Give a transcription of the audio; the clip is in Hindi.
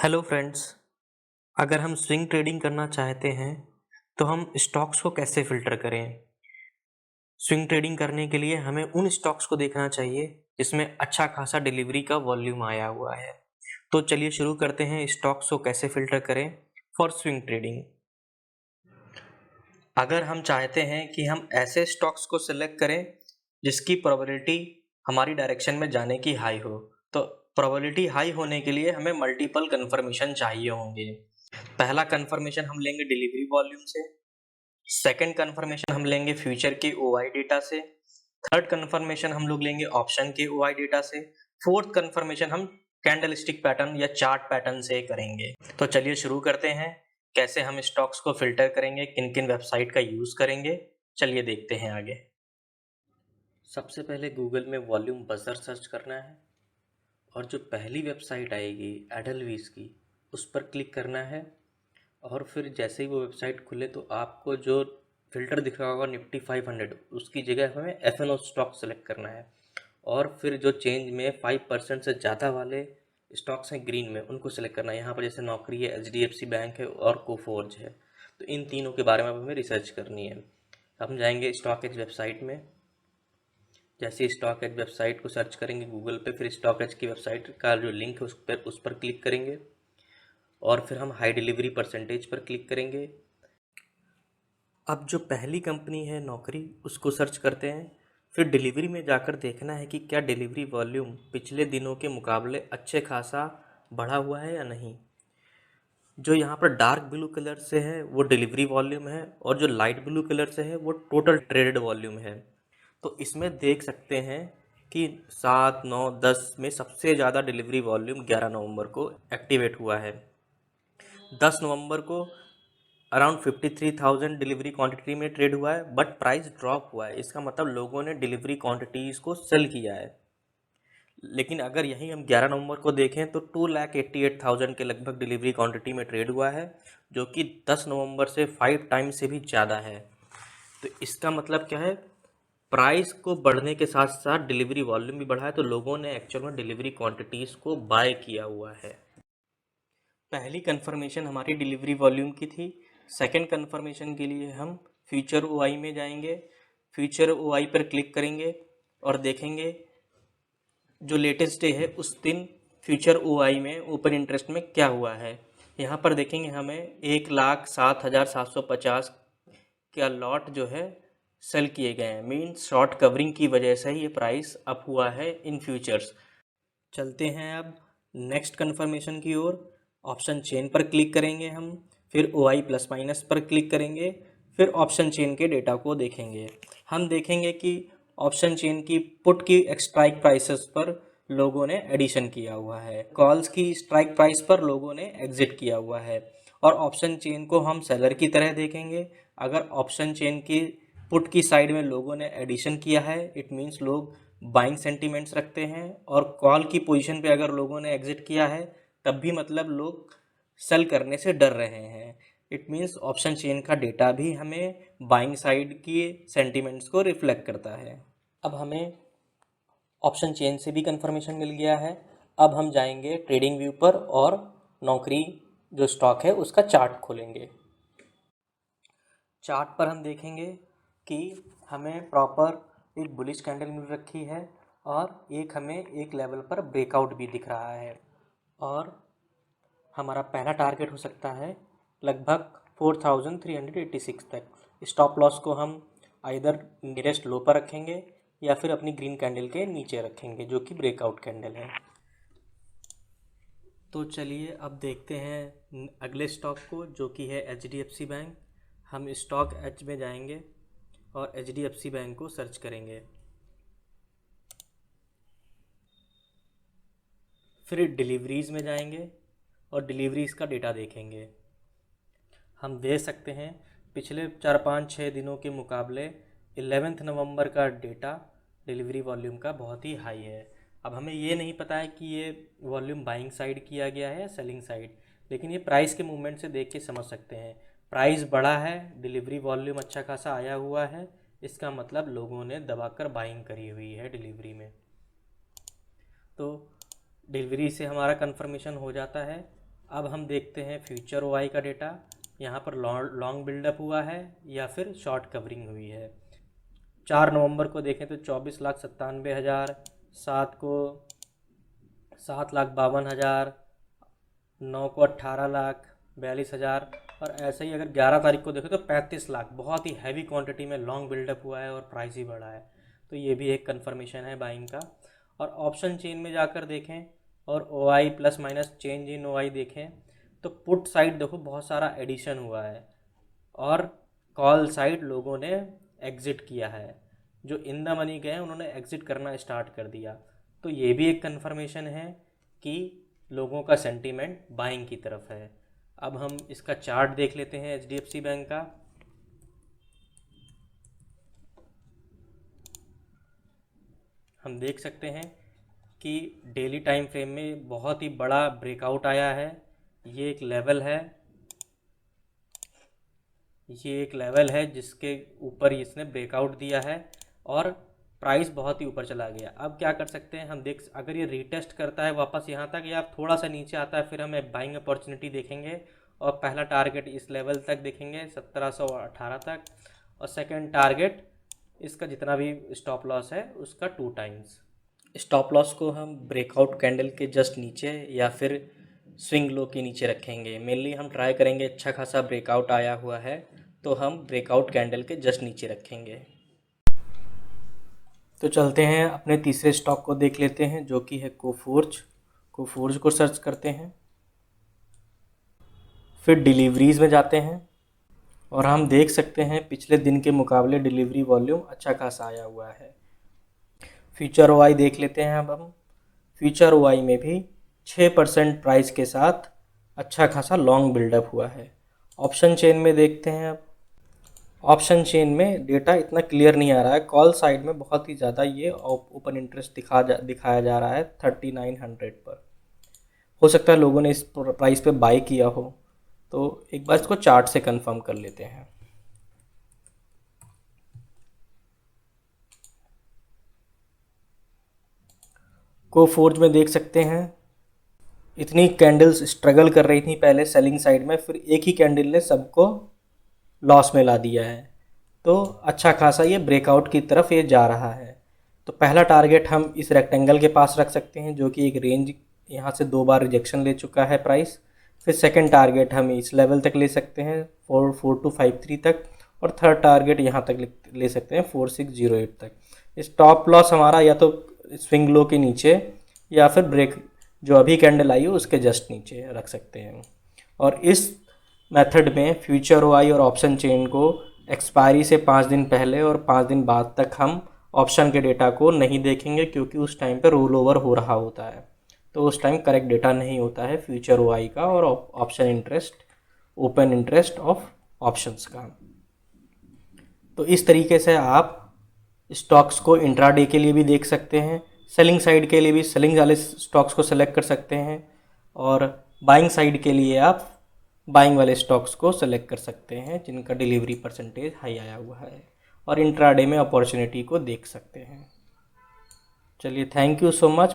Hello friends. अगर हम स्विंग ट्रेडिंग करना चाहते हैं तो हम स्टॉक्स को कैसे फ़िल्टर करें। स्विंग ट्रेडिंग करने के लिए हमें उन स्टॉक्स को देखना चाहिए जिसमें अच्छा खासा डिलीवरी का वॉल्यूम आया हुआ है। तो चलिए शुरू करते हैं स्टॉक्स को कैसे फ़िल्टर करें फॉर स्विंग ट्रेडिंग। अगर हम चाहते हैं कि हम ऐसे स्टॉक्स को सिलेक्ट करें जिसकी प्रोबेबिलिटी हमारी डायरेक्शन में जाने की हाई हो, तो प्रोबेबिलिटी हाई होने के लिए हमें मल्टीपल कन्फर्मेशन चाहिए होंगे। पहला कन्फर्मेशन हम लेंगे डिलीवरी वॉल्यूम से, सेकंड कन्फर्मेशन हम लेंगे फ्यूचर के ओआई डेटा से, थर्ड कन्फर्मेशन हम लोग लेंगे ऑप्शन के ओआई डेटा से, फोर्थ कन्फर्मेशन हम कैंडलस्टिक पैटर्न या चार्ट पैटर्न से करेंगे। तो चलिए शुरू करते हैं कैसे हम स्टॉक्स को फिल्टर करेंगे, किन किन वेबसाइट का यूज करेंगे, चलिए देखते हैं आगे। सबसे पहले गूगल में वॉल्यूम बजर सर्च करना है और जो पहली वेबसाइट आएगी एडलवीज की उस पर क्लिक करना है और फिर जैसे ही वो वेबसाइट खुले तो आपको जो फ़िल्टर दिख रहा होगा निफ्टी 500 उसकी जगह हमें एफएनओ स्टॉक सेलेक्ट करना है और फिर जो चेंज में 5% से ज़्यादा वाले स्टॉक्स हैं ग्रीन में उनको सेलेक्ट करना है। यहाँ पर जैसे नौकरी है, एचडीएफसी बैंक है और कोफोर्ज है, तो इन तीनों के बारे में अब हमें रिसर्च करनी है। हम जाएंगे स्टॉक एज वेबसाइट में। जैसे स्टॉक एज वेबसाइट को सर्च करेंगे गूगल पे, फिर स्टॉक एज की वेबसाइट का जो लिंक है उस पर क्लिक करेंगे और फिर हम हाई डिलीवरी परसेंटेज पर क्लिक करेंगे। अब जो पहली कंपनी है नौकरी उसको सर्च करते हैं, फिर डिलीवरी में जाकर देखना है कि क्या डिलीवरी वॉल्यूम पिछले दिनों के मुकाबले अच्छे खासा बढ़ा हुआ है या नहीं। जो यहाँ पर डार्क ब्लू कलर से है वो डिलीवरी वॉल्यूम है और जो लाइट ब्लू कलर से है वो टोटल ट्रेडेड वॉल्यूम है। तो इसमें देख सकते हैं कि 7, 9, 10 में सबसे ज़्यादा डिलीवरी वॉल्यूम 11 नवंबर को एक्टिवेट हुआ है। 10 नवंबर को अराउंड 53,000 डिलीवरी क्वांटिटी में ट्रेड हुआ है, बट प्राइस ड्रॉप हुआ है। इसका मतलब लोगों ने डिलीवरी क्वांटिटीज़ को सेल किया है। लेकिन अगर यही हम 11 नवंबर को देखें तो 2,88,000 के लगभग डिलीवरी क्वांटिटी में ट्रेड हुआ है, जो कि 10 नवंबर से 5 टाइम्स से भी ज़्यादा है। तो इसका मतलब क्या है, प्राइस को बढ़ने के साथ साथ डिलीवरी वॉल्यूम भी बढ़ा है, तो लोगों ने एक्चुअल में डिलीवरी क्वांटिटीज़ को बाय किया हुआ है। पहली कंफर्मेशन हमारी डिलीवरी वॉल्यूम की थी। सेकंड कंफर्मेशन के लिए हम फ्यूचर ओआई में जाएंगे, फ्यूचर ओआई पर क्लिक करेंगे और देखेंगे जो लेटेस्ट डे है उस दिन फ्यूचर ओआई में ओपन इंटरेस्ट में क्या हुआ है। यहाँ पर देखेंगे हमें 1,07,750 का लॉट जो है सेल किए गए हैं, मीन्स शॉर्ट कवरिंग की वजह से ही ये प्राइस अप हुआ है इन फ्यूचर्स। चलते हैं अब नेक्स्ट कन्फर्मेशन की ओर। ऑप्शन चेन पर क्लिक करेंगे हम, फिर ओआई प्लस माइनस पर क्लिक करेंगे, फिर ऑप्शन चेन के डेटा को देखेंगे। हम देखेंगे कि ऑप्शन चेन की पुट की स्ट्राइक प्राइसेस पर लोगों ने एडिशन किया हुआ है, कॉल्स की स्ट्राइक प्राइस पर लोगों ने एग्जिट किया हुआ है। और ऑप्शन चेन को हम सेलर की तरह देखेंगे। अगर ऑप्शन चेन की पुट की साइड में लोगों ने एडिशन किया है, इट मीन्स लोग बाइंग सेंटीमेंट्स रखते हैं। और कॉल की पोजीशन पे अगर लोगों ने एग्जिट किया है तब भी मतलब लोग सेल करने से डर रहे हैं। इट मीन्स ऑप्शन चेन का डेटा भी हमें बाइंग साइड की सेंटीमेंट्स को रिफ्लेक्ट करता है। अब हमें ऑप्शन चेन से भी कंफर्मेशन मिल गया है। अब हम जाएंगे ट्रेडिंग व्यू पर और नौकरी जो स्टॉक है उसका चार्ट खोलेंगे। चार्ट पर हम देखेंगे कि हमें प्रॉपर एक बुलिश कैंडल मिल रखी है और एक हमें एक लेवल पर ब्रेकआउट भी दिख रहा है। और हमारा पहला टारगेट हो सकता है लगभग 4,386 तक। स्टॉप लॉस को हम आइदर नियरेस्ट लो पर रखेंगे या फिर अपनी ग्रीन कैंडल के नीचे रखेंगे जो कि ब्रेकआउट कैंडल है। तो चलिए अब देखते हैं अगले स्टॉक को जो कि है एचडीएफसी बैंक। हम स्टॉक एच में जाएंगे और एचडीएफसी बैंक को सर्च करेंगे, फिर डिलीवरीज़ में जाएंगे और डिलीवरीज़ का डेटा देखेंगे। हम देख सकते हैं पिछले 4-5-6 दिनों के मुकाबले 11 नवंबर का डेटा डिलीवरी वॉल्यूम का बहुत ही हाई है। अब हमें ये नहीं पता है कि ये वॉल्यूम बाइंग साइड किया गया है या सेलिंग साइड, लेकिन ये प्राइस के मूवमेंट से देख के समझ सकते हैं। प्राइस बढ़ा है, डिलीवरी वॉल्यूम अच्छा खासा आया हुआ है, इसका मतलब लोगों ने दबाकर बाइंग करी हुई है डिलीवरी में। तो डिलीवरी से हमारा कंफर्मेशन हो जाता है। अब हम देखते हैं फ्यूचर ओआई का डेटा, यहाँ पर लॉन्ग बिल्डअप हुआ है या फिर शॉर्ट कवरिंग हुई है। 4 नवंबर को देखें तो 24,97,000, 7 को 7,52,000, 9 को 18,42,000, और ऐसे ही अगर 11 तारीख को देखें तो 35 लाख। बहुत ही हैवी क्वांटिटी में लॉन्ग बिल्डअप हुआ है और प्राइस ही बढ़ा है, तो ये भी एक कंफर्मेशन है बाइंग का। और ऑप्शन चेन में जाकर देखें और OI plus minus change in OI देखें तो पुट साइड देखो बहुत सारा एडिशन हुआ है और कॉल साइड लोगों ने एग्ज़िट किया है। जो इन द मनी गए उन्होंने एग्ज़िट करना स्टार्ट कर दिया, तो ये भी एक कंफर्मेशन है कि लोगों का सेंटीमेंट बाइंग की तरफ है। अब हम इसका चार्ट देख लेते हैं एचडीएफसी बैंक का। हम देख सकते हैं कि डेली टाइम फ्रेम में बहुत ही बड़ा ब्रेकआउट आया है। ये एक लेवल है जिसके ऊपर इसने ब्रेकआउट दिया है और प्राइस बहुत ही ऊपर चला गया। अब क्या कर सकते हैं हम अगर ये रीटेस्ट करता है वापस यहाँ तक या थोड़ा सा नीचे आता है, फिर हम बाइंग अपॉर्चुनिटी देखेंगे और पहला टारगेट इस लेवल तक देखेंगे 1718 तक, और सेकंड टारगेट इसका जितना भी स्टॉप लॉस है उसका 2 टाइम्स। स्टॉप लॉस को हम ब्रेकआउट कैंडल के जस्ट नीचे या फिर स्विंग लो के नीचे रखेंगे। मेनली हम ट्राई करेंगे, अच्छा खासा ब्रेकआउट आया हुआ है तो हम ब्रेकआउट कैंडल के जस्ट नीचे रखेंगे। तो चलते हैं अपने तीसरे स्टॉक को देख लेते हैं जो कि है कोफोर्ज को सर्च करते हैं, फिर डिलीवरीज में जाते हैं और हम देख सकते हैं पिछले दिन के मुकाबले डिलीवरी वॉल्यूम अच्छा खासा आया हुआ है। फ्यूचर ओआई देख लेते हैं। अब हम फ्यूचर ओआई में भी 6% प्राइस के साथ अच्छा खासा लॉन्ग बिल्डअप हुआ है। ऑप्शन चेन में देखते हैं। अब ऑप्शन चेन में डेटा इतना क्लियर नहीं आ रहा है, कॉल साइड में बहुत ही ज़्यादा ये ओपन इंटरेस्ट दिखाया जा रहा है 3900 पर। हो सकता है लोगों ने इस प्राइस पे बाई किया हो, तो एक बार इसको चार्ट से कंफर्म कर लेते हैं। कोफोर्ज में देख सकते हैं इतनी कैंडल्स स्ट्रगल कर रही थी पहले सेलिंग साइड में, फिर एक ही कैंडल ने सबको लॉस में ला दिया है, तो अच्छा खासा ये ब्रेकआउट की तरफ ये जा रहा है। तो पहला टारगेट हम इस रेक्टेंगल के पास रख सकते हैं जो कि एक रेंज, यहाँ से 2 बार रिजेक्शन ले चुका है प्राइस। फिर सेकंड टारगेट हम इस लेवल तक ले सकते हैं 4253 तक, और थर्ड टारगेट यहाँ तक ले सकते हैं 4608 तक। स्टॉप लॉस हमारा या तो स्विंग लो के नीचे या फिर ब्रेक जो अभी कैंडल आई हो उसके जस्ट नीचे रख सकते हैं। और इस मेथड में फ्यूचर ओआई और ऑप्शन चेन को एक्सपायरी से 5 दिन पहले और 5 दिन बाद तक हम ऑप्शन के डेटा को नहीं देखेंगे, क्योंकि उस टाइम पर रोल ओवर हो रहा होता है, तो उस टाइम करेक्ट डेटा नहीं होता है फ्यूचर ओआई का और option interest, open interest of options का। तो इस तरीके से आप स्टॉक्स को इंट्राडे के लिए भी देख सकते हैं, सेलिंग साइड के लिए भी सेलिंग वाले स्टॉक्स को सेलेक्ट कर सकते हैं, और बाइंग साइड के लिए आप बाइंग वाले स्टॉक्स को सेलेक्ट कर सकते हैं जिनका डिलीवरी परसेंटेज हाई आया हुआ है, और इंट्राडे में अपॉर्चुनिटी को देख सकते हैं। चलिए, थैंक यू सो मच।